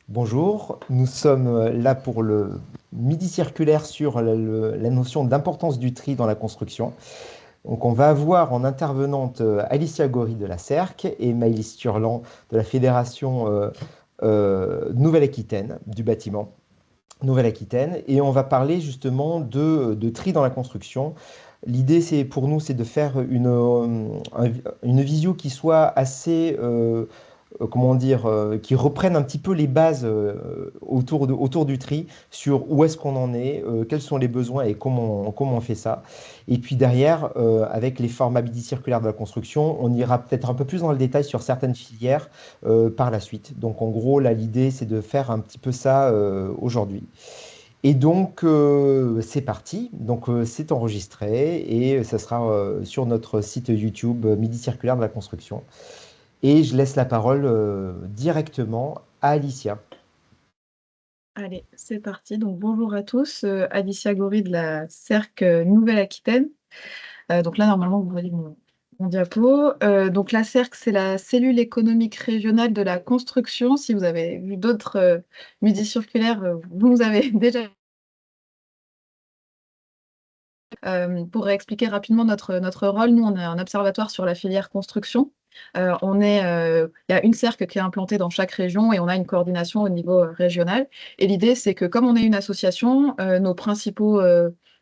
Bonjour, nous sommes là pour le midi circulaire sur la notion d'importance du tri dans la construction. Donc, on va avoir en intervenante Alicia Gori de la CERC et Maëlys Turlan de la Fédération Nouvelle-Aquitaine du bâtiment Nouvelle-Aquitaine. Et on va parler justement de tri dans la construction. L'idée, pour nous, c'est de faire une visio qui soit assez comment dire, qui reprennent un petit peu les bases autour du tri, sur où est-ce qu'on en est, quels sont les besoins et comment on fait ça. Et puis derrière, avec les formats bidicirculaires de la construction, on ira peut-être un peu plus dans le détail sur certaines filières par la suite. Donc en gros, là, l'idée, c'est de faire un petit peu ça aujourd'hui. Et donc, c'est parti. Donc, c'est enregistré et ça sera sur notre site YouTube Midi Circulaire de la Construction. Et je laisse la parole directement à Alicia. Allez, c'est parti. Donc bonjour à tous, Alicia Gori de la CERC Nouvelle-Aquitaine. Donc là, normalement, vous voyez mon diapo. Donc la CERC, c'est la cellule économique régionale de la construction. Si vous avez vu d'autres midi circulaires, vous nous avez déjà. Pour expliquer rapidement notre rôle, nous, on est un observatoire sur la filière construction. Il y a une CERC qui est implantée dans chaque région et on a une coordination au niveau régional. Et l'idée, c'est que comme on est une association, nos principaux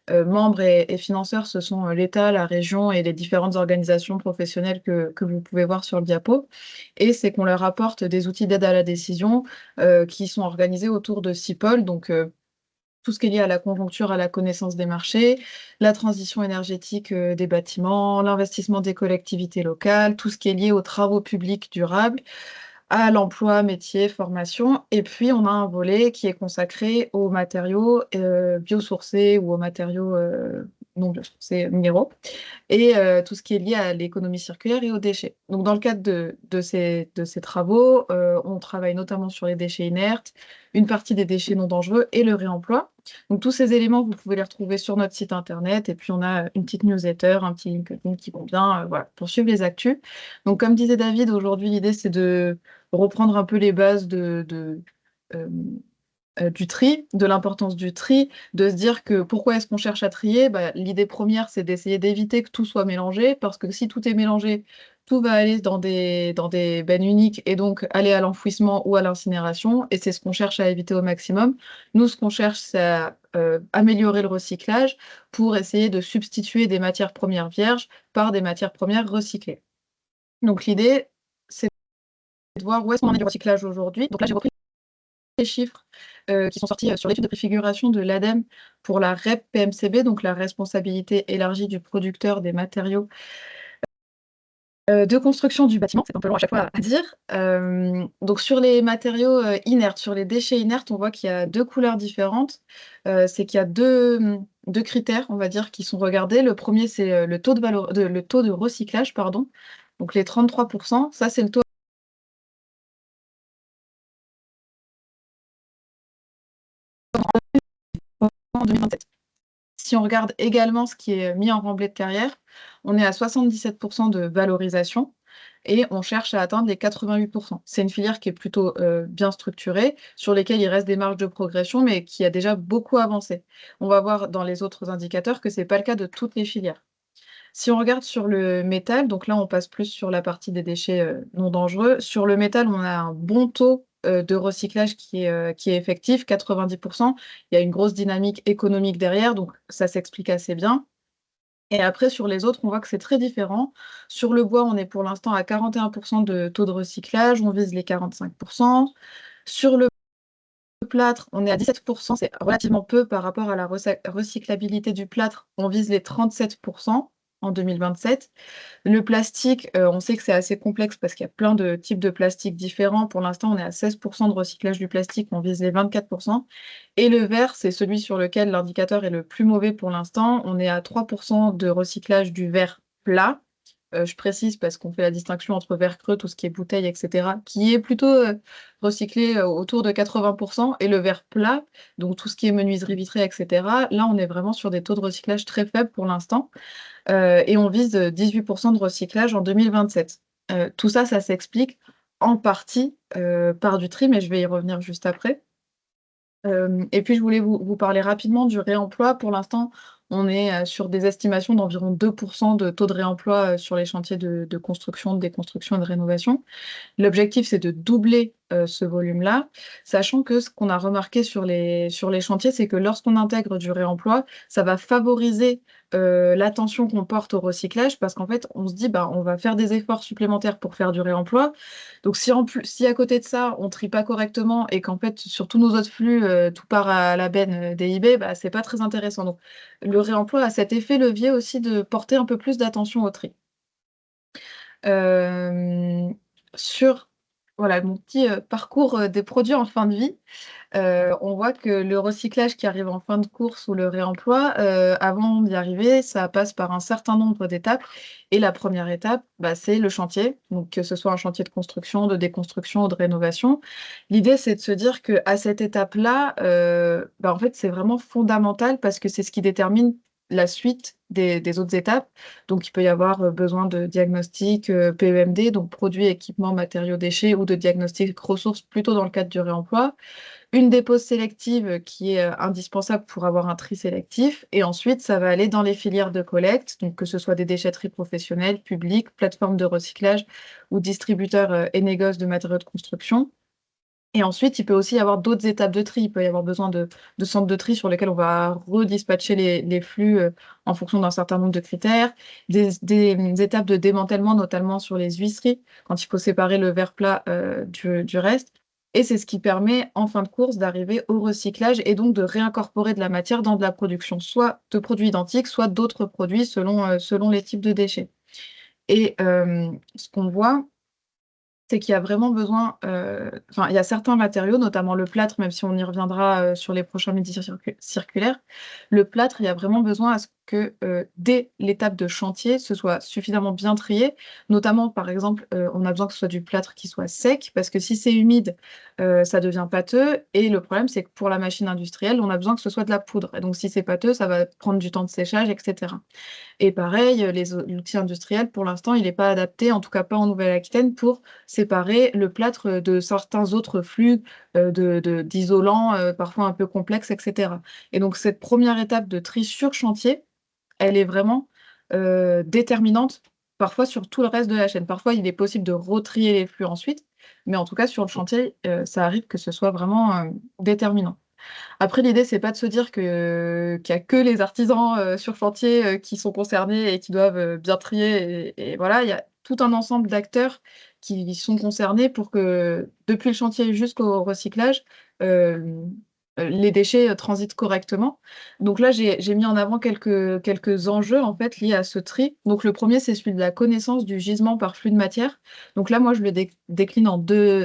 membres et financeurs, ce sont l'État, la région et les différentes organisations professionnelles que vous pouvez voir sur le diapo. Et c'est qu'on leur apporte des outils d'aide à la décision qui sont organisés autour de 6 pôles. Donc, tout ce qui est lié à la conjoncture, à la connaissance des marchés, la transition énergétique des bâtiments, l'investissement des collectivités locales, tout ce qui est lié aux travaux publics durables, à l'emploi, métier, formation. Et puis, on a un volet qui est consacré aux matériaux biosourcés ou aux matériaux non biosourcés minéraux et tout ce qui est lié à l'économie circulaire et aux déchets. Donc, dans le cadre de ces travaux, on travaille notamment sur les déchets inertes, une partie des déchets non dangereux et le réemploi. Donc, tous ces éléments, vous pouvez les retrouver sur notre site internet. Et puis, on a une petite newsletter, un petit LinkedIn qui vont bien, voilà, pour suivre les actus. Donc, comme disait David, aujourd'hui, l'idée, c'est de reprendre un peu les bases euh, du tri, de l'importance du tri, de se dire que pourquoi est-ce qu'on cherche à trier? Bah, l'idée première, c'est d'essayer d'éviter que tout soit mélangé, parce que si tout est mélangé, tout va aller dans des bennes uniques et donc aller à l'enfouissement ou à l'incinération, et c'est ce qu'on cherche à éviter au maximum. Nous, ce qu'on cherche, c'est à améliorer le recyclage pour essayer de substituer des matières premières vierges par des matières premières recyclées. Donc l'idée, c'est de voir où est-ce qu'on en est du recyclage aujourd'hui. Donc là, j'ai repris les chiffres qui sont sortis sur l'étude de préfiguration de l'ADEME pour la REP PMCB, donc la responsabilité élargie du producteur des matériaux de construction du bâtiment. C'est un peu long à chaque fois à dire. Donc sur les matériaux inertes, sur les déchets inertes, on voit qu'il y a deux couleurs différentes. C'est qu'il y a deux critères, on va dire, qui sont regardés. Le premier, c'est le taux de recyclage, pardon. Donc les 33%, ça c'est le taux en 2027. Si on regarde également ce qui est mis en remblai de carrière, on est à 77% de valorisation et on cherche à atteindre les 88%. C'est une filière qui est plutôt bien structurée, sur lesquelles il reste des marges de progression, mais qui a déjà beaucoup avancé. On va voir dans les autres indicateurs que ce n'est pas le cas de toutes les filières. Si on regarde sur le métal, donc là on passe plus sur la partie des déchets non dangereux. Sur le métal, on a un bon taux de recyclage qui est effectif, 90%. Il y a une grosse dynamique économique derrière, donc ça s'explique assez bien. Et après, sur les autres, on voit que c'est très différent. Sur le bois, on est pour l'instant à 41% de taux de recyclage, on vise les 45%. Sur le plâtre, on est à 17%, c'est relativement peu par rapport à la recyclabilité du plâtre, on vise les 37% en 2027. Le plastique, on sait que c'est assez complexe parce qu'il y a plein de types de plastique différents. Pour l'instant, on est à 16% de recyclage du plastique, on vise les 24%. Et le verre, c'est celui sur lequel l'indicateur est le plus mauvais pour l'instant. On est à 3% de recyclage du verre plat. Je précise parce qu'on fait la distinction entre verre creux, tout ce qui est bouteille, etc., qui est plutôt recyclé autour de 80%, et le verre plat, donc tout ce qui est menuiserie vitrée, etc. Là, on est vraiment sur des taux de recyclage très faibles pour l'instant. Et on vise 18% de recyclage en 2027. Tout ça, ça s'explique en partie par du tri, mais je vais y revenir juste après. Et puis, je voulais vous parler rapidement du réemploi. Pour l'instant, on est sur des estimations d'environ 2% de taux de réemploi sur les chantiers de construction, de déconstruction et de rénovation. L'objectif, c'est de doubler ce volume-là, sachant que ce qu'on a remarqué sur les chantiers, c'est que lorsqu'on intègre du réemploi, ça va favoriser l'attention qu'on porte au recyclage, parce qu'en fait, on se dit, bah, on va faire des efforts supplémentaires pour faire du réemploi. Donc, si, en plus, si à côté de ça, on trie pas correctement et qu'en fait, sur tous nos autres flux, tout part à la benne DIB, bah, c'est pas très intéressant. Donc, le réemploi a cet effet levier aussi de porter un peu plus d'attention au tri. Euh, sur voilà, mon petit parcours des produits en fin de vie, on voit que le recyclage qui arrive en fin de course ou le réemploi, avant d'y arriver, ça passe par un certain nombre d'étapes. Et la première étape, bah, c'est le chantier, donc que ce soit un chantier de construction, de déconstruction ou de rénovation. L'idée, c'est de se dire qu'à cette étape-là, bah, en fait, c'est vraiment fondamental parce que c'est ce qui détermine la suite des autres étapes. Donc, il peut y avoir besoin de diagnostic PEMD, donc produits, équipements, matériaux, déchets, ou de diagnostic ressources, plutôt dans le cadre du réemploi. Une dépose sélective qui est indispensable pour avoir un tri sélectif. Et ensuite, ça va aller dans les filières de collecte, donc que ce soit des déchetteries professionnelles, publiques, plateformes de recyclage ou distributeurs et négoces de matériaux de construction. Et ensuite, il peut aussi y avoir d'autres étapes de tri. Il peut y avoir besoin de centres de tri sur lesquels on va redispatcher les flux en fonction d'un certain nombre de critères. Des étapes de démantèlement, notamment sur les huisseries, quand il faut séparer le verre plat du reste. Et c'est ce qui permet, en fin de course, d'arriver au recyclage et donc de réincorporer de la matière dans de la production, soit de produits identiques, soit d'autres produits selon les types de déchets. Et ce qu'on voit, c'est qu'il y a vraiment besoin, enfin, il y a certains matériaux, notamment le plâtre, même si on y reviendra sur les prochains midis circulaires. Le plâtre, il y a vraiment besoin à ce que dès l'étape de chantier, ce soit suffisamment bien trié. Notamment, par exemple, on a besoin que ce soit du plâtre qui soit sec, parce que si c'est humide, ça devient pâteux. Et le problème, c'est que pour la machine industrielle, on a besoin que ce soit de la poudre. Et donc, si c'est pâteux, ça va prendre du temps de séchage, etc. Et pareil, l'outil industriel, pour l'instant, il n'est pas adapté, en tout cas pas en Nouvelle-Aquitaine, pour séparer le plâtre de certains autres flux d'isolants, parfois un peu complexes, etc. Et donc, cette première étape de tri sur chantier, elle est vraiment déterminante, parfois sur tout le reste de la chaîne. Parfois, il est possible de retrier les flux ensuite, mais en tout cas, sur le chantier, ça arrive que ce soit vraiment déterminant. Après, l'idée, c'est pas de se dire qu'il y a que les artisans sur chantier qui sont concernés et qui doivent bien trier. Et voilà, il y a tout un ensemble d'acteurs qui sont concernés pour que, depuis le chantier jusqu'au recyclage, euh, les déchets transitent correctement. Donc là, j'ai mis en avant quelques enjeux en fait liés à ce tri. Donc le premier, c'est celui de la connaissance du gisement par flux de matière. Donc là, moi, je le décline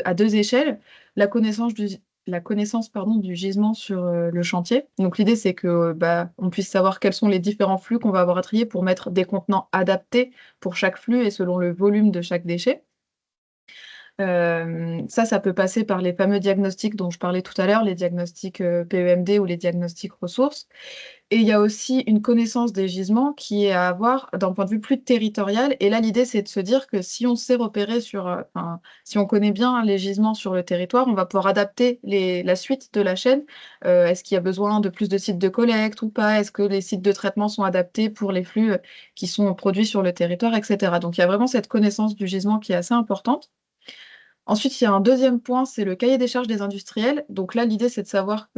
à deux échelles. La connaissance pardon, du gisement sur le chantier. Donc l'idée, c'est que bah, on puisse savoir quels sont les différents flux qu'on va avoir à trier pour mettre des contenants adaptés pour chaque flux et selon le volume de chaque déchet. Ça peut passer par les fameux diagnostics dont je parlais tout à l'heure, les diagnostics PEMD ou les diagnostics ressources. Et il y a aussi une connaissance des gisements qui est à avoir d'un point de vue plus territorial. Et là, l'idée, c'est de se dire que si on sait repérer enfin, si on connaît bien les gisements sur le territoire, on va pouvoir adapter la suite de la chaîne. Est-ce qu'il y a besoin de plus de sites de collecte ou pas? Est-ce que les sites de traitement sont adaptés pour les flux qui sont produits sur le territoire, etc. Donc, il y a vraiment cette connaissance du gisement qui est assez importante. Ensuite, il y a un deuxième point, c'est le cahier des charges des industriels. Donc là, l'idée, c'est de savoir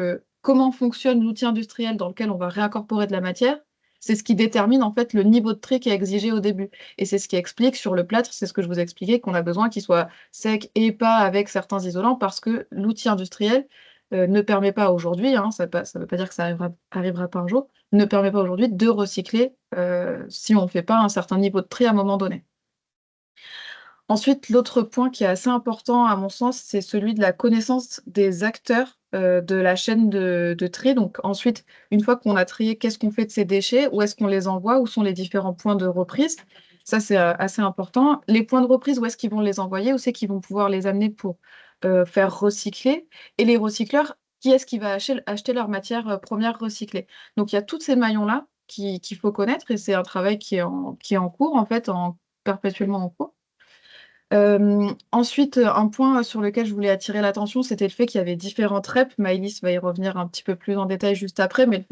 comment fonctionne l'outil industriel dans lequel on va réincorporer de la matière. C'est ce qui détermine en fait le niveau de tri qui est exigé au début. Et c'est ce qui explique sur le plâtre, c'est ce que je vous ai expliqué, qu'on a besoin qu'il soit sec et pas avec certains isolants parce que l'outil industriel ne permet pas aujourd'hui, hein, ça ne veut pas dire que ça arrivera pas un jour, ne permet pas aujourd'hui de recycler si on ne fait pas un certain niveau de tri à un moment donné. Ensuite, l'autre point qui est assez important à mon sens, c'est celui de la connaissance des acteurs de la chaîne de tri. Donc ensuite, une fois qu'on a trié, qu'est-ce qu'on fait de ces déchets? Où est-ce qu'on les envoie? Où sont les différents points de reprise? Ça, c'est assez important. Les points de reprise, où est-ce qu'ils vont les envoyer? Où c'est qu'ils vont pouvoir les amener pour faire recycler? Et les recycleurs, qui est-ce qui va acheter leur matière première recyclée? Donc il y a tous ces maillons-là qu'il faut connaître et c'est un travail qui est en cours, en fait, perpétuellement en cours. Ensuite, un point sur lequel je voulais attirer l'attention, c'était le fait qu'il y avait différentes REP. Maëlys va y revenir un petit peu plus en détail juste après, mais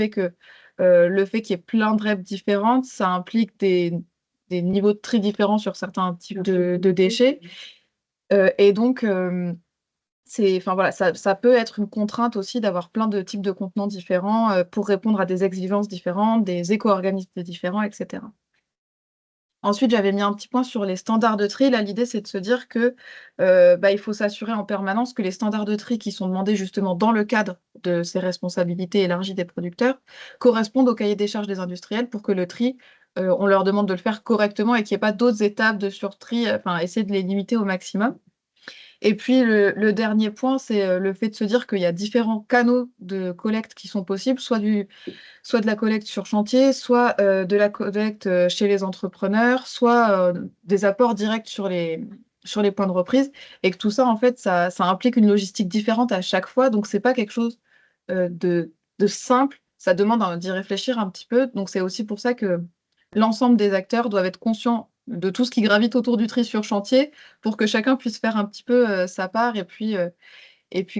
le fait qu'il y ait plein de REP différentes, ça implique des niveaux de tri différents sur certains types de déchets. Et donc, enfin, voilà, ça peut être une contrainte aussi d'avoir plein de types de contenants différents pour répondre à des exigences différentes, des éco-organismes différents, etc. Ensuite, j'avais mis un petit point sur les standards de tri. Là, l'idée, c'est de se dire que il faut s'assurer en permanence que les standards de tri qui sont demandés justement dans le cadre de ces responsabilités élargies des producteurs correspondent au cahier des charges des industriels pour que le tri, on leur demande de le faire correctement et qu'il n'y ait pas d'autres étapes de surtri, enfin, essayer de les limiter au maximum. Et puis le dernier point, c'est le fait de se dire qu'il y a différents canaux de collecte qui sont possibles, soit de la collecte sur chantier, soit de la collecte chez les entrepreneurs, soit des apports directs sur les points de reprise, et que tout ça, en fait, ça implique une logistique différente à chaque fois, donc c'est pas quelque chose de simple, ça demande d'y réfléchir un petit peu, donc c'est aussi pour ça que l'ensemble des acteurs doivent être conscients de tout ce qui gravite autour du tri sur chantier, pour que chacun puisse faire un petit peu sa part, et puis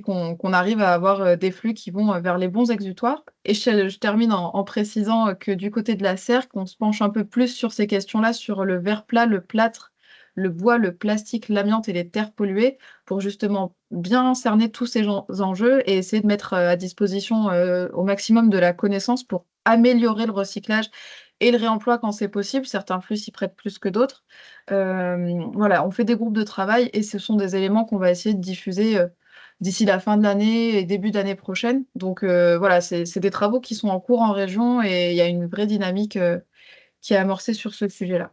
qu'on arrive à avoir des flux qui vont vers les bons exutoires. Et je termine en précisant que du côté de la CERC, on se penche un peu plus sur ces questions-là, sur le verre plat, le plâtre, le bois, le plastique, l'amiante et les terres polluées, pour justement bien cerner tous ces enjeux et essayer de mettre à disposition au maximum de la connaissance pour améliorer le recyclage et le réemploi quand c'est possible. Certains flux s'y prêtent plus que d'autres. Voilà, on fait des groupes de travail et ce sont des éléments qu'on va essayer de diffuser d'ici la fin de l'année et début d'année prochaine. Donc voilà, c'est des travaux qui sont en cours en région et il y a une vraie dynamique qui est amorcée sur ce sujet-là.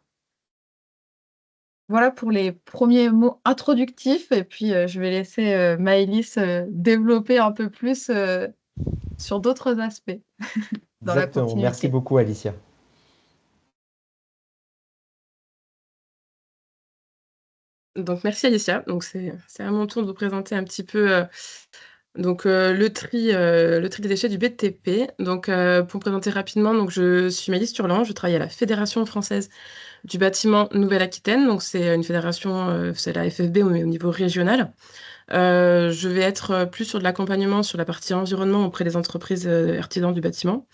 Voilà pour les premiers mots introductifs et puis je vais laisser Maëlys développer un peu plus sur d'autres aspects dans la Exactement. Merci continuité. beaucoup, Alicia. Donc merci Alicia. Donc c'est à mon tour de vous présenter un petit peu le tri des déchets du BTP. Donc pour me présenter rapidement, donc je suis Maëlys Turlan, je travaille à la Fédération française du bâtiment Nouvelle-Aquitaine. Donc c'est une fédération, c'est la FFB au niveau régional. Je vais être plus sur de l'accompagnement sur la partie environnement auprès des entreprises artisans du bâtiment.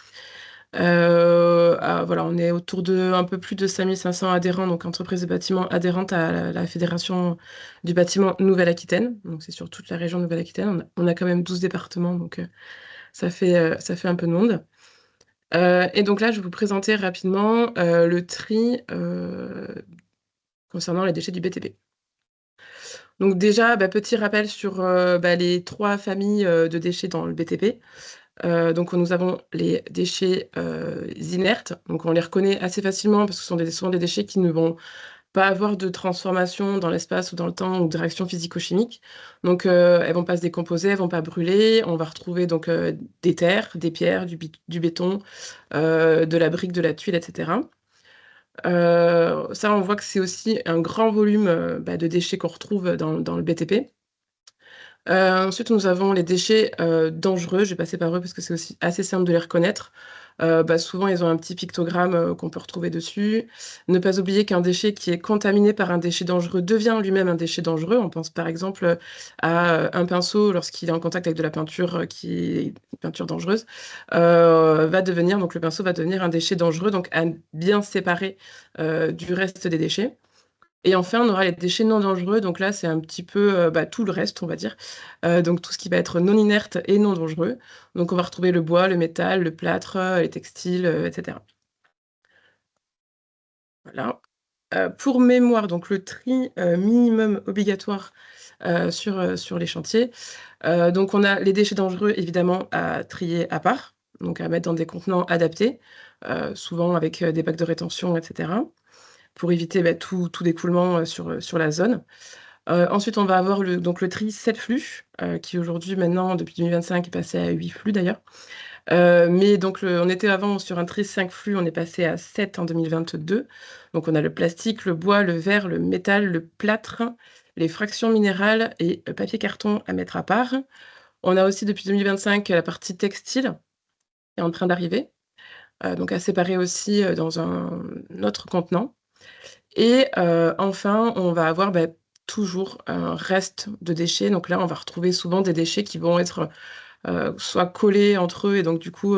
Voilà, on est autour de un peu plus de 5500 adhérents, donc entreprises de bâtiment adhérentes à la Fédération du bâtiment Nouvelle-Aquitaine. Donc c'est sur toute la région de Nouvelle-Aquitaine. On a quand même 12 départements, donc ça fait un peu de monde. Et donc là, je vais vous présenter rapidement le tri concernant les déchets du BTP. Donc déjà, petit rappel sur les trois familles de déchets dans le BTP. Donc nous avons les déchets inertes, donc on les reconnaît assez facilement parce que ce sont souvent des déchets qui ne vont pas avoir de transformation dans l'espace ou dans le temps ou de réaction physico-chimique. Donc elles vont pas se décomposer, elles vont pas brûler. On va retrouver donc des terres, des pierres, du béton, de la brique, de la tuile, etc. Ça, on voit que c'est aussi un grand volume de déchets qu'on retrouve dans le BTP. Ensuite, nous avons les déchets dangereux. Je vais passer par eux parce que c'est aussi assez simple de les reconnaître. Souvent, ils ont un petit pictogramme qu'on peut retrouver dessus. Ne pas oublier qu'un déchet qui est contaminé par un déchet dangereux devient lui-même un déchet dangereux. On pense par exemple à un pinceau lorsqu'il est en contact avec de la peinture qui est une peinture dangereuse, donc le pinceau va devenir un déchet dangereux, donc à bien séparer du reste des déchets. Et enfin, on aura les déchets non dangereux. Donc là, c'est un petit peu tout le reste, on va dire. Donc tout ce qui va être non inerte et non dangereux. Donc on va retrouver le bois, le métal, le plâtre, les textiles, etc. Voilà. Pour mémoire, donc le tri minimum obligatoire sur les chantiers. Donc on a les déchets dangereux, évidemment, à trier à part, donc à mettre dans des contenants adaptés, souvent avec des bacs de rétention, etc., pour éviter tout découlement sur la zone. Ensuite, on va avoir le tri 7 flux, qui aujourd'hui, maintenant, depuis 2025, est passé à 8 flux d'ailleurs. Mais donc, on était avant sur un tri 5 flux, on est passé à 7 en 2022. Donc, on a le plastique, le bois, le verre, le métal, le plâtre, les fractions minérales et papier carton à mettre à part. On a aussi depuis 2025 la partie textile qui est en train d'arriver, donc à séparer aussi dans un autre contenant. Et enfin, on va avoir toujours un reste de déchets. Donc là, on va retrouver souvent des déchets qui vont être soit collés entre eux et donc du coup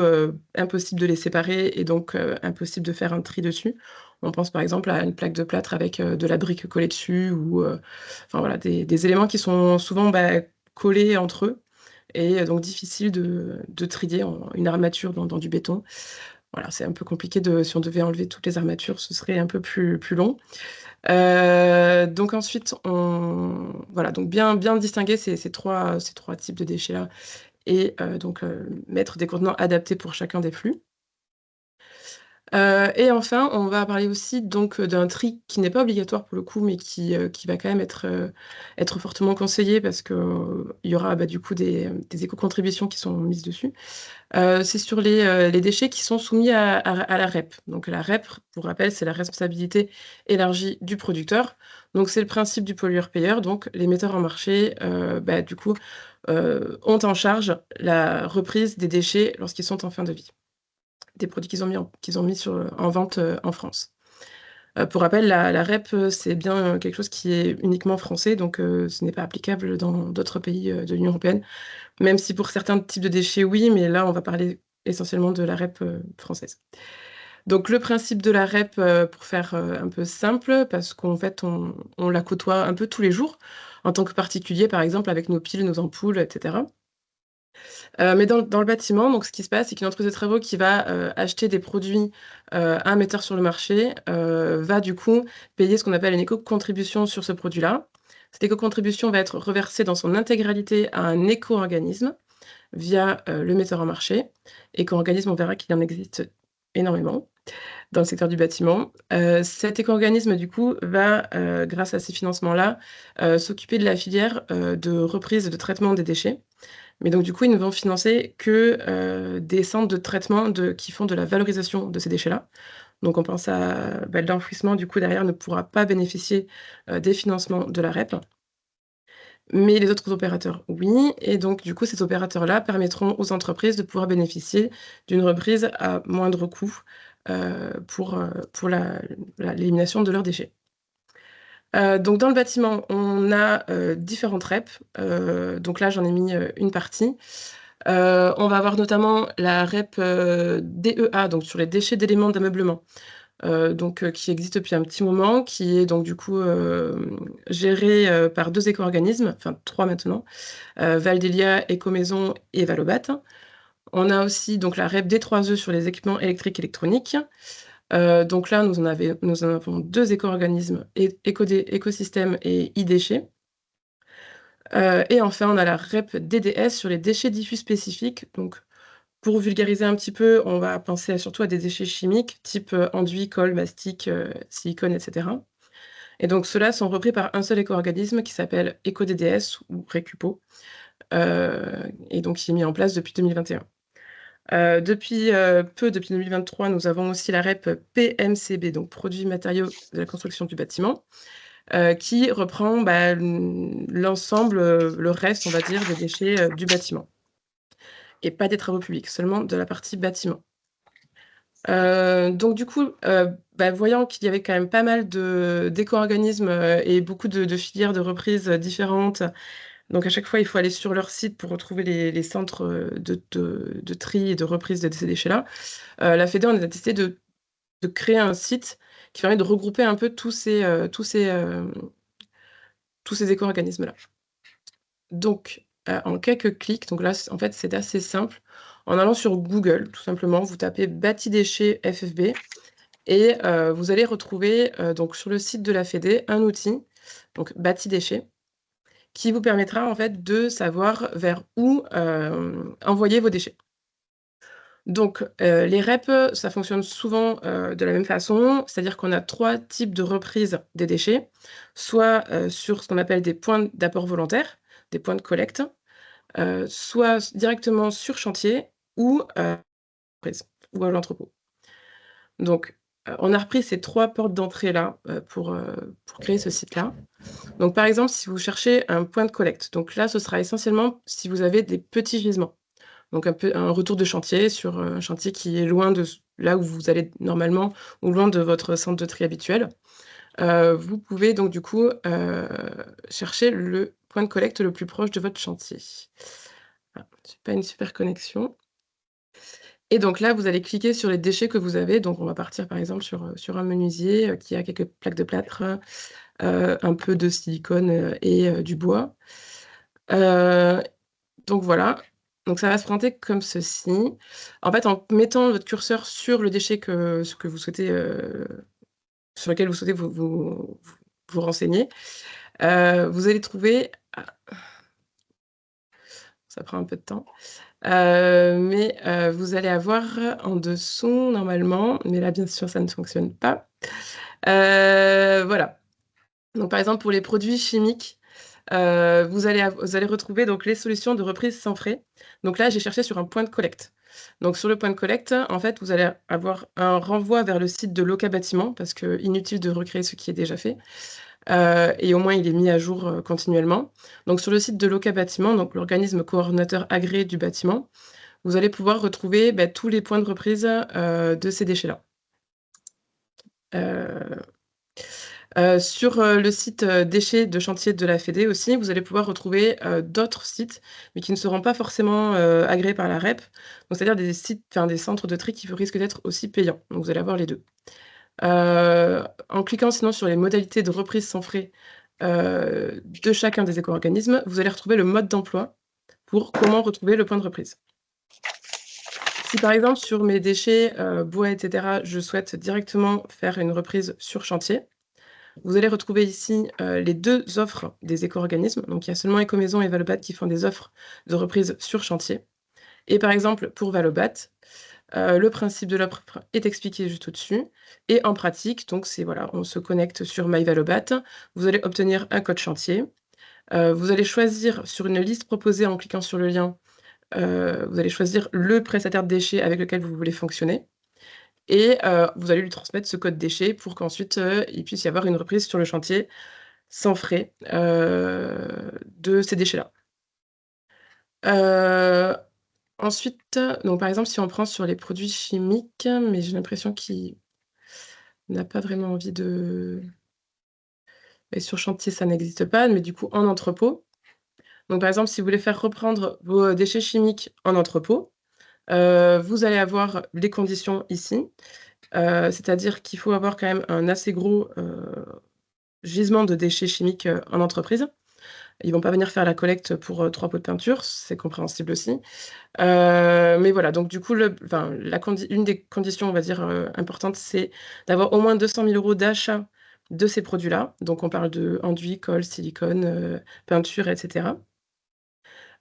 impossible de les séparer et donc impossible de faire un tri dessus. On pense par exemple à une plaque de plâtre avec de la brique collée dessus ou enfin voilà, des éléments qui sont souvent collés entre eux et donc difficile de trier une armature dans du béton. Voilà, c'est un peu compliqué si on devait enlever toutes les armatures, ce serait un peu plus long. Donc ensuite, voilà, donc bien distinguer ces trois types de déchets-là et donc mettre des contenants adaptés pour chacun des flux. Et enfin, on va parler aussi donc d'un tri qui n'est pas obligatoire pour le coup, mais qui va quand même être fortement conseillé parce qu'il y aura du coup des éco-contributions qui sont mises dessus. C'est sur les déchets qui sont soumis à la REP. Donc la REP, pour rappel, c'est la responsabilité élargie du producteur. Donc c'est le principe du pollueur-payeur. Donc les metteurs en marché, du coup, ont en charge la reprise des déchets lorsqu'ils sont en fin de vie, des produits qu'ils ont mis en vente en France. Pour rappel, la REP, c'est bien quelque chose qui est uniquement français, donc ce n'est pas applicable dans d'autres pays de l'Union européenne. Même si pour certains types de déchets, oui, mais là, on va parler essentiellement de la REP française. Donc le principe de la REP, pour faire un peu simple, parce qu'en fait, on la côtoie un peu tous les jours, en tant que particulier, par exemple, avec nos piles, nos ampoules, etc. Mais dans le bâtiment, donc ce qui se passe, c'est qu'une entreprise de travaux qui va acheter des produits à un metteur sur le marché va du coup payer ce qu'on appelle une éco-contribution sur ce produit-là. Cette éco-contribution va être reversée dans son intégralité à un éco-organisme via le metteur en marché. Éco-organisme, on verra qu'il en existe énormément dans le secteur du bâtiment. Cet éco-organisme, du coup, va, grâce à ces financements-là, s'occuper de la filière de reprise et de traitement des déchets. Mais donc, du coup, ils ne vont financer que des centres de traitement qui font de la valorisation de ces déchets-là. Donc, on pense à l'enfouissement, du coup, derrière, ne pourra pas bénéficier des financements de la REP. Mais les autres opérateurs, oui. Et donc, du coup, ces opérateurs-là permettront aux entreprises de pouvoir bénéficier d'une reprise à moindre coût pour l'élimination de leurs déchets. Donc, dans le bâtiment, on a différentes REP. Donc là, j'en ai mis une partie. On va avoir notamment la REP DEA, donc sur les déchets d'éléments d'ameublement. Qui existe depuis un petit moment, qui est donc du coup gérée par 2 éco-organismes, enfin 3 maintenant, Valdelia, Ecomaison et Valobat. On a aussi donc la REP D3E sur les équipements électriques et électroniques. Donc là, nous en avons 2 éco-organismes, Écosystème et iDéchets. Et enfin, on a la REP DDS sur les déchets diffus spécifiques. Donc, pour vulgariser un petit peu, on va penser surtout à des déchets chimiques, type enduit, colle, mastic, silicone, etc. Et donc, ceux-là sont repris par un seul éco-organisme qui s'appelle EcoDDS ou Récupo, et donc qui est mis en place depuis 2021. Depuis 2023, nous avons aussi la REP PMCB, donc Produits Matériaux de la Construction du Bâtiment, qui reprend l'ensemble, le reste, on va dire, des déchets du bâtiment. Et pas des travaux publics, seulement de la partie bâtiment. Donc du coup, voyant qu'il y avait quand même pas mal d'éco-organismes et beaucoup de filières de reprise différentes, donc à chaque fois, il faut aller sur leur site pour retrouver les centres de tri et de reprise de ces déchets-là. La Fédé, on a décidé de créer un site qui permet de regrouper un peu tous ces éco-organismes-là. Donc, en quelques clics, donc là, en fait, c'est assez simple. En allant sur Google, tout simplement, vous tapez Bati-déchets FFB et vous allez retrouver donc sur le site de la Fédé un outil, donc Bati-déchets, qui vous permettra en fait de savoir vers où envoyer vos déchets. Donc, les REP, ça fonctionne souvent de la même façon, c'est-à-dire qu'on a 3 types de reprise des déchets, soit sur ce qu'on appelle des points d'apport volontaire, des points de collecte, soit directement sur chantier ou ou à l'entrepôt. Donc, on a repris ces 3 portes d'entrée-là pour créer ce site-là. Donc, par exemple, si vous cherchez un point de collecte, donc là, ce sera essentiellement si vous avez des petits gisements. Donc un retour de chantier sur un chantier qui est loin de là où vous allez normalement ou loin de votre centre de tri habituel. vous pouvez donc du coup chercher le point de collecte le plus proche de votre chantier. Ah, j'ai pas une super connexion. Et donc là, vous allez cliquer sur les déchets que vous avez. Donc on va partir par exemple sur un menuisier qui a quelques plaques de plâtre, un peu de silicone et du bois. Donc voilà. Donc ça va se présenter comme ceci. En fait, en mettant votre curseur sur le déchet ce que vous souhaitez, sur lequel vous souhaitez vous renseigner, vous allez trouver. Ah, ça prend un peu de temps. Mais vous allez avoir en dessous normalement, mais là bien sûr ça ne fonctionne pas. Voilà. Donc par exemple pour les produits chimiques, vous allez retrouver donc les solutions de reprise sans frais. Donc là j'ai cherché sur un point de collecte. Donc sur le point de collecte, en fait, vous allez avoir un renvoi vers le site de Loca Bâtiment parce que inutile de recréer ce qui est déjà fait. Et au moins il est mis à jour, continuellement. Donc sur le site de Loca Bâtiment, donc l'organisme coordonnateur agréé du bâtiment, vous allez pouvoir retrouver, tous les points de reprise, de ces déchets-là. Sur, le site, déchets de chantier de la Fédé aussi, vous allez pouvoir retrouver, d'autres sites, mais qui ne seront pas forcément, agréés par la REP. Donc c'est-à-dire des sites, enfin des centres de tri qui risquent d'être aussi payants. Donc vous allez avoir les 2. En cliquant sinon sur les modalités de reprise sans frais, de chacun des éco-organismes, vous allez retrouver le mode d'emploi pour comment retrouver le point de reprise. Si par exemple sur mes déchets, bois et cetera, je souhaite directement faire une reprise sur chantier, vous allez retrouver ici, les 2 offres des éco-organismes. Donc il y a seulement Ecomaison et Valobat qui font des offres de reprise sur chantier. Et par exemple pour Valobat, le principe de l'offre est expliqué juste au-dessus et en pratique, donc c'est voilà, on se connecte sur MyValobat, vous allez obtenir un code chantier, vous allez choisir sur une liste proposée en cliquant sur le lien, vous allez choisir le prestataire de déchets avec lequel vous voulez fonctionner et vous allez lui transmettre ce code déchet pour qu'ensuite, il puisse y avoir une reprise sur le chantier sans frais, de ces déchets-là. Heu, Ensuite, donc par exemple, si on prend sur les produits chimiques, mais j'ai l'impression qu'il n'a pas vraiment envie de et sur chantier, ça n'existe pas, mais du coup en entrepôt. Donc par exemple, si vous voulez faire reprendre vos déchets chimiques en entrepôt, vous allez avoir les conditions ici. C'est-à-dire qu'il faut avoir quand même un assez gros, gisement de déchets chimiques, en entreprise. Ils vont pas venir faire la collecte pour, 3 pots de peinture, c'est compréhensible aussi. Mais voilà, donc du coup, une des conditions, on va dire, importantes, c'est d'avoir au moins 200 000 € d'achat de ces produits-là. Donc on parle d'enduit, colle, silicone, peinture et cetera.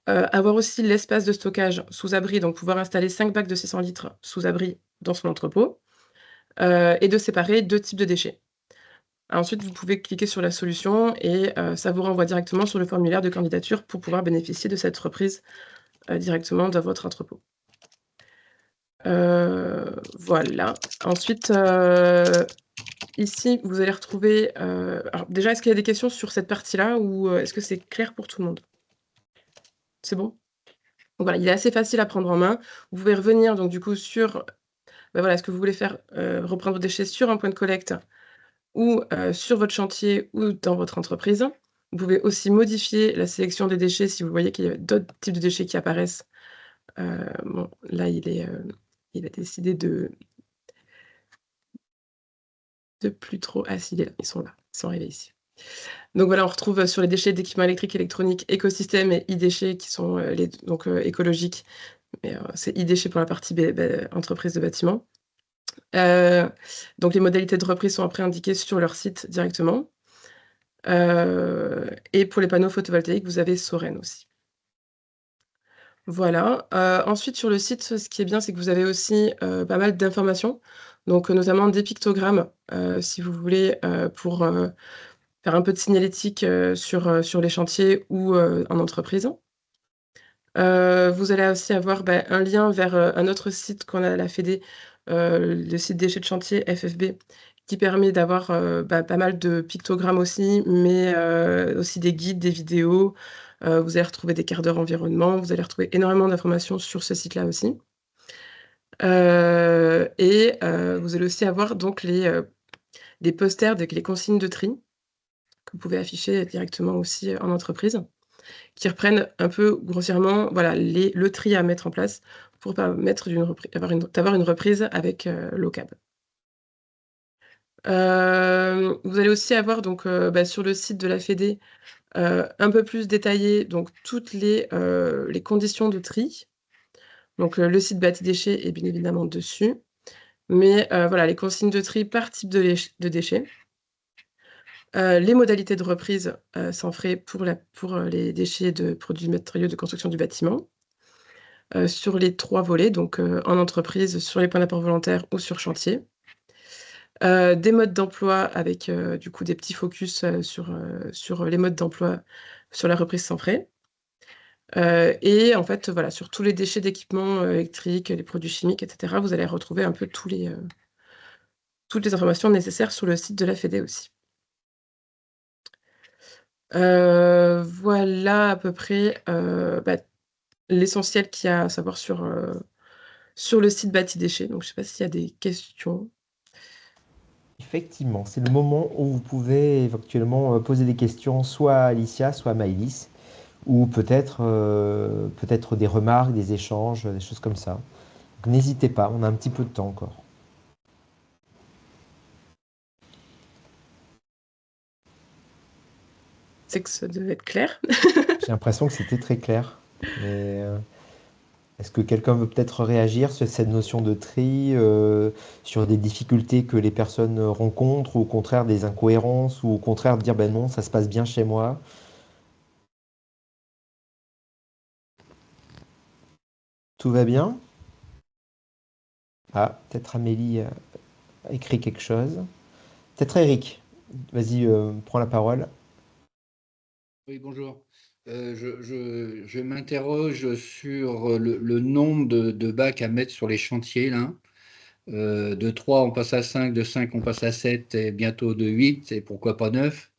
Avoir aussi l'espace de stockage sous abri, donc pouvoir installer 5 bacs de 600 litres sous abri dans son entrepôt, et de séparer 2 types de déchets. Ensuite, vous pouvez cliquer sur la solution et ça vous renvoie directement sur le formulaire de candidature pour pouvoir bénéficier de cette reprise, directement dans votre entrepôt. Voilà. Ensuite, ici, vous allez retrouver, alors déjà, est-ce qu'il y a des questions sur cette partie-là ou est-ce que c'est clair pour tout le monde? C'est bon? Donc voilà, il est assez facile à prendre en main. Vous pouvez revenir donc du coup sur, voilà, est-ce que vous voulez faire, reprendre vos déchets sur un point de collecte ou sur votre chantier ou dans votre entreprise. Vous pouvez aussi modifier la sélection des déchets si vous voyez qu'il y a d'autres types de déchets qui apparaissent. Bon, là, il a décidé de plus trop il est là, ils sont là, ils sont arrivés ici. Donc voilà, on retrouve, sur les déchets d'équipements électriques, électroniques, écosystèmes et e-déchets qui sont, écologiques, mais c'est e-déchets pour la partie entreprise de bâtiment. Donc les modalités de reprise sont après indiquées sur leur site directement. Et pour les panneaux photovoltaïques, vous avez Soren aussi. Voilà, ensuite sur le site, ce qui est bien, c'est que vous avez aussi, pas mal d'informations, donc notamment des pictogrammes, si vous voulez, pour, faire un peu de signalétique, sur les chantiers ou, en entreprise. Vous allez aussi avoir, un lien vers, un autre site qu'on a à la Fédé, le site déchets de chantier FFB, qui permet d'avoir, pas mal de pictogrammes aussi, mais aussi des guides, des vidéos. Vous allez retrouver des quarts d'heure environnement, vous allez retrouver énormément d'informations sur ce site-là aussi. Et vous allez aussi avoir donc les des posters avec les consignes de tri que vous pouvez afficher directement aussi en entreprise, qui reprennent un peu grossièrement, voilà, le tri à mettre en place pour permettre d'avoir une reprise avec low carb. Vous allez aussi avoir donc sur le site de la fédé, un peu plus détaillé donc toutes les conditions de tri. Donc le site Bati-Déchets est bien évidemment dessus, mais voilà, les consignes de tri par type de déchets. Les modalités de reprise sans frais pour les déchets de produits matériaux de construction du bâtiment, sur les 3 volets, donc en entreprise, sur les points d'apport volontaire ou sur chantier. Des modes d'emploi avec du coup des petits focus sur les modes d'emploi sur la reprise sans frais. Et en fait, voilà, sur tous les déchets d'équipements électriques, les produits chimiques, et cetera, vous allez retrouver un peu toutes les informations nécessaires sur le site de la fédé aussi. Voilà à peu près l'essentiel qu'il y a à savoir sur le site Bati-Déchets. Donc je sais pas s'il y a des questions? Effectivement, c'est le moment où vous pouvez éventuellement poser des questions soit à Alicia, soit à Maëlys, ou peut-être des remarques, des échanges, des choses comme ça. Donc n'hésitez pas, on a un petit peu de temps encore. C'est que ça devait être clair. J'ai l'impression que c'était très clair. Mais est-ce que quelqu'un veut peut-être réagir sur cette notion de tri, sur des difficultés que les personnes rencontrent, ou au contraire des incohérences, ou au contraire de dire ben non, ça se passe bien chez moi? Tout va bien? Ah, peut-être Amélie a écrit quelque chose. Peut-être Eric. Vas-y, prends la parole. Oui, bonjour. Je m'interroge sur le nombre de bacs à mettre sur les chantiers, là. De 3, on passe à 5, de 5, on passe à 7, et bientôt de 8, et pourquoi pas 9.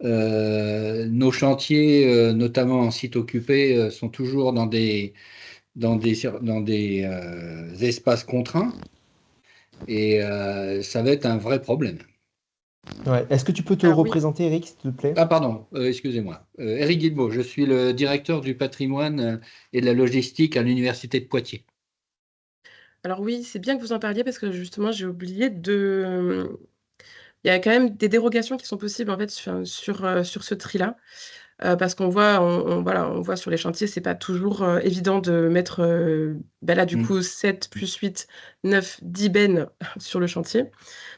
Nos chantiers, notamment en site occupé, sont toujours dans des espaces contraints, et ça va être un vrai problème. Ouais. Est-ce que tu peux te Alors oui. représenter, Eric, s'il te plaît? Ah pardon, excusez-moi. Éric Guilbeault, je suis le directeur du patrimoine et de la logistique à l'université de Poitiers. Alors oui, c'est bien que vous en parliez parce que justement j'ai oublié il y a quand même des dérogations qui sont possibles en fait sur ce tri-là. Parce qu'on voit on voit sur les chantiers, c'est pas toujours évident de mettre, là du coup 7 + 8, 9, 10 bennes sur le chantier.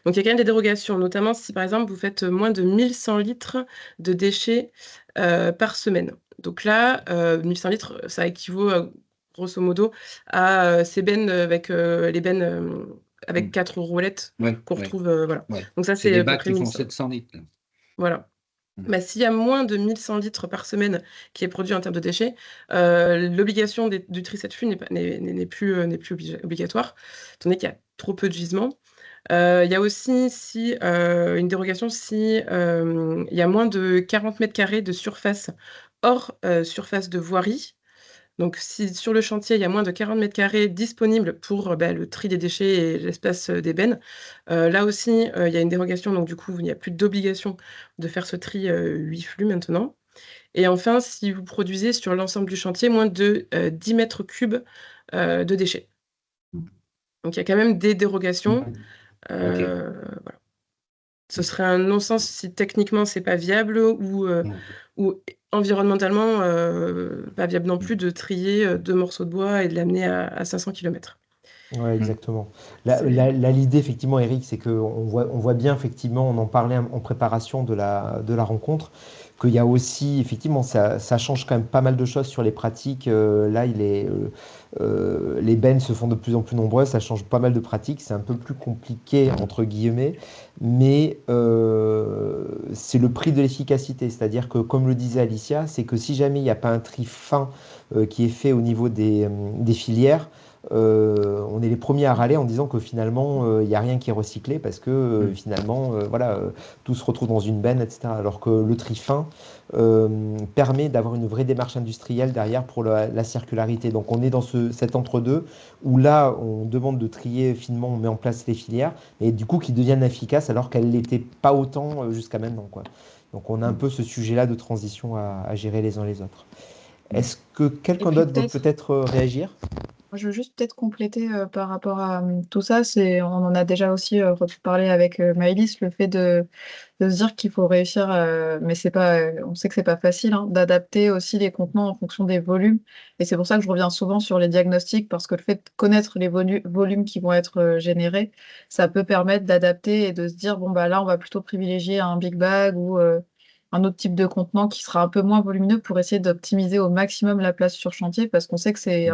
Donc il y a quand même des dérogations, notamment si par exemple vous faites moins de 1 100 litres de déchets par semaine. Donc là, 1 100 litres, ça équivaut grosso modo à ces bennes avec les bennes avec 4 roulettes Ouais, qu'on ouais, retrouve, voilà. ouais. Donc ça, C'est c'est des à peu bacs près qui font 1 100. 700 litres. Voilà. S'il y a moins de 1 100 litres par semaine qui est produit en termes de déchets, l'obligation du tri cette flux n'est plus obligatoire, étant donné qu'il y a trop peu de gisements. Il y a aussi une dérogation si il y a moins de 40 m² de surface hors surface de voirie. Donc si sur le chantier, il y a moins de 40 m² disponibles pour le tri des déchets et l'espace d'ébène, là aussi, il y a une dérogation, donc du coup, il n'y a plus d'obligation de faire ce tri 8 flux maintenant. Et enfin, si vous produisez sur l'ensemble du chantier moins de 10 m3 de déchets. Donc il y a quand même des dérogations. Voilà. Ce serait un non-sens si techniquement c'est pas viable ou environnementalement pas viable non plus de trier 2 morceaux de bois et de l'amener à 500 km. Ouais, exactement. L'idée, effectivement, Eric, c'est qu'on voit bien, effectivement, on en parlait en préparation de la rencontre, qu'il y a aussi, effectivement, ça change quand même pas mal de choses sur les pratiques. Là, les bennes se font de plus en plus nombreuses, ça change pas mal de pratiques, c'est un peu plus compliqué, entre guillemets, mais c'est le prix de l'efficacité. C'est-à-dire que, comme le disait Alicia, c'est que si jamais il n'y a pas un tri fin qui est fait au niveau des filières, on est les premiers à râler en disant que finalement, il n'y a rien qui est recyclé parce que finalement, voilà, tout se retrouve dans une benne, etc. Alors que le tri fin permet d'avoir une vraie démarche industrielle derrière pour la circularité. Donc on est dans cet entre-deux où là, on demande de trier finement, on met en place les filières, et du coup qui deviennent efficaces alors qu'elles ne l'étaient pas autant jusqu'à maintenant, quoi. Donc on a un peu ce sujet-là de transition à gérer les uns les autres. Est-ce que Et quelqu'un puis d'autre veut peut-être réagir? moi, je veux juste peut-être compléter par rapport à tout ça. On en a déjà aussi reparlé avec Maëlys, le fait de se dire qu'il faut réussir, mais c'est pas, on sait que c'est pas facile, hein, d'adapter aussi les contenants en fonction des volumes. Et c'est pour ça que je reviens souvent sur les diagnostics, parce que le fait de connaître les volumes qui vont être générés, ça peut permettre d'adapter et de se dire, bon, bah là, on va plutôt privilégier un big bag ou un autre type de contenant qui sera un peu moins volumineux pour essayer d'optimiser au maximum la place sur chantier, parce qu'on sait que c'est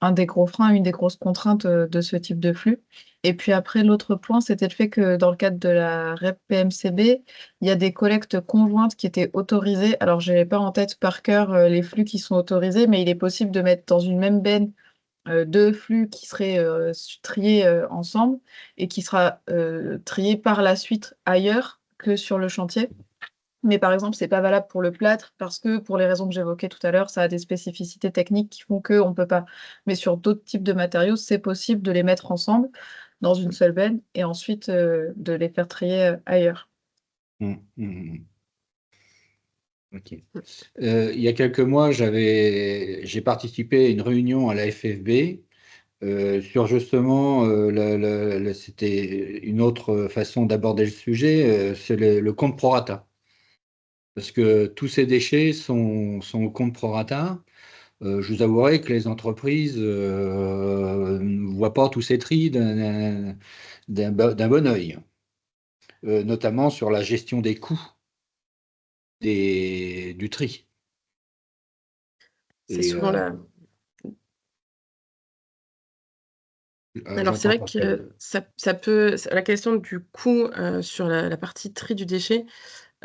un des gros freins, une des grosses contraintes de ce type de flux. Et puis après, l'autre point, c'était le fait que dans le cadre de la REP PMCB, il y a des collectes conjointes qui étaient autorisées. Alors, je n'ai pas en tête par cœur les flux qui sont autorisés, mais il est possible de mettre dans une même benne deux flux qui seraient triés ensemble et qui sera trié par la suite ailleurs que sur le chantier. Mais par exemple, c'est pas valable pour le plâtre parce que pour les raisons que j'évoquais tout à l'heure, ça a des spécificités techniques qui font qu'on ne peut pas. Mais sur d'autres types de matériaux, c'est possible de les mettre ensemble dans une seule benne et ensuite de les faire trier ailleurs. Hum, hum, hum. Ok. Il y a quelques mois, j'ai participé à une réunion à la FFB sur justement, c'était une autre façon d'aborder le sujet, c'est le compte prorata. Parce que tous ces déchets sont au compte prorata. Je vous avouerai que les entreprises ne voient pas tous ces tris d'un bon œil, notamment sur la gestion des coûts du tri. C'est Et souvent la. Alors c'est j'entends vrai Pascal. que ça peut. La question du coût sur la partie tri du déchet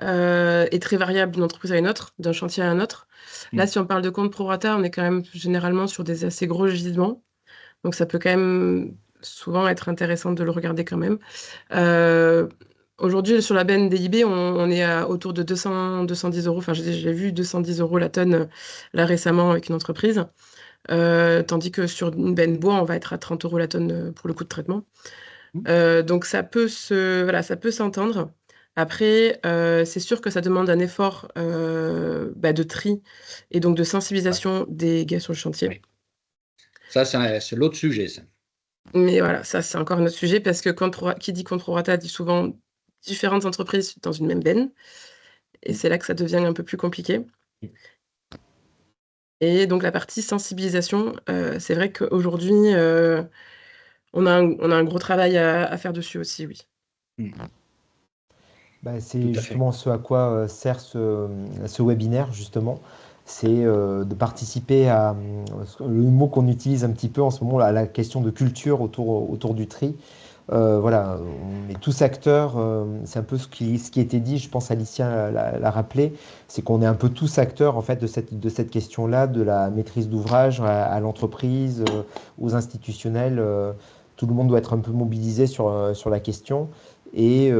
est très variable d'une entreprise à une autre, d'un chantier à un autre. Là, si on parle de compte prorata, on est quand même généralement sur des assez gros gisements. Donc ça peut quand même souvent être intéressant de le regarder quand même. Aujourd'hui, sur la benne DIB, on est autour de 210 euros. Enfin, j'ai vu 210 euros la tonne là récemment avec une entreprise. Tandis que sur une benne bois, on va être à 30 euros la tonne pour le coût de traitement. Donc voilà, ça peut s'entendre. Après, c'est sûr que ça demande un effort de tri et donc de sensibilisation des gars sur le chantier. Oui. Ça, c'est l'autre sujet, ça. Mais voilà, ça, c'est encore un autre sujet parce que qui dit compte prorata dit souvent différentes entreprises dans une même benne. Et c'est là que ça devient un peu plus compliqué. Et donc, la partie sensibilisation, c'est vrai qu'aujourd'hui, on a un gros travail à faire dessus aussi, oui. C'est justement ce à quoi sert ce webinaire, justement. C'est de participer à le mot qu'on utilise un petit peu en ce moment, à la question de culture autour du tri. Voilà, on est tous acteurs, c'est un peu ce qui a été dit, je pense Alicia l'a rappelé, c'est qu'on est un peu tous acteurs en fait de cette question-là, de la maîtrise d'ouvrage à l'entreprise, aux institutionnels. Tout le monde doit être un peu mobilisé sur la question et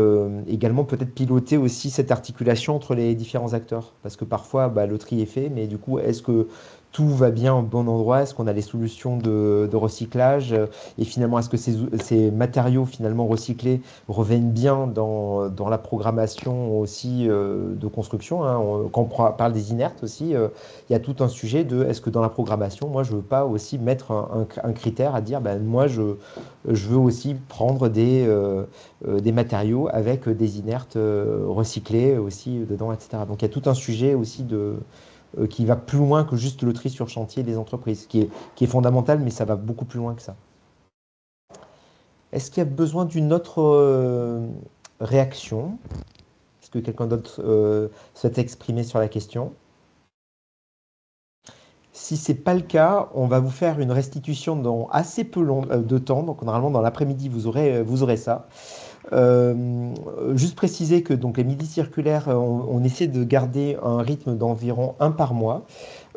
également peut-être piloter aussi cette articulation entre les différents acteurs. Parce que parfois, le tri est fait, mais du coup, est-ce que tout va bien au bon endroit? Est-ce qu'on a les solutions de recyclage? Et finalement, est-ce que ces matériaux finalement recyclés reviennent bien dans la programmation aussi de construction, hein? Quand on parle des inertes aussi, il y a tout un sujet de est-ce que dans la programmation, moi, je veux pas aussi mettre un critère à dire, moi, je veux aussi prendre des matériaux avec des inertes recyclés aussi dedans, etc. Donc il y a tout un sujet aussi qui va plus loin que juste le tri sur chantier des entreprises, qui est fondamental, mais ça va beaucoup plus loin que ça. Est-ce qu'il y a besoin d'une autre réaction? Est-ce que quelqu'un d'autre souhaite exprimer sur la question? Si ce n'est pas le cas, on va vous faire une restitution dans assez peu de temps. Donc normalement, dans l'après-midi, vous aurez ça. Juste préciser que donc, les midis circulaires, on essaie de garder un rythme d'environ un par mois.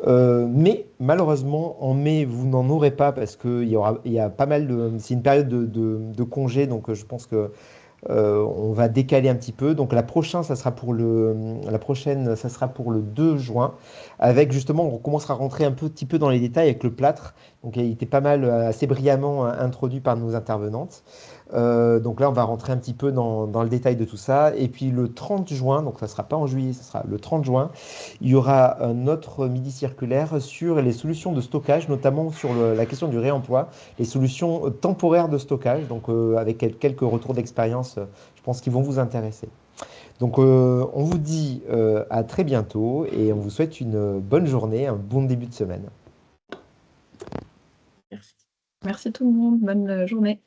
Mais malheureusement, en mai, vous n'en aurez pas parce il y a pas mal c'est une période de congés, donc je pense que on va décaler un petit peu. Donc la prochaine, ça sera pour le 2 juin, avec justement, on commencera à rentrer un petit peu dans les détails avec le plâtre. Donc il était pas mal, assez brillamment introduit par nos intervenantes. Donc là, on va rentrer un petit peu dans le détail de tout ça. Et puis le 30 juin, donc ça ne sera pas en juillet, ça sera le 30 juin, il y aura un autre midi circulaire sur les solutions de stockage, notamment sur la question du réemploi, les solutions temporaires de stockage, donc avec quelques retours d'expérience, je pense qu'ils vont vous intéresser. Donc on vous dit à très bientôt et on vous souhaite une bonne journée, un bon début de semaine. Merci. Merci tout le monde, bonne journée.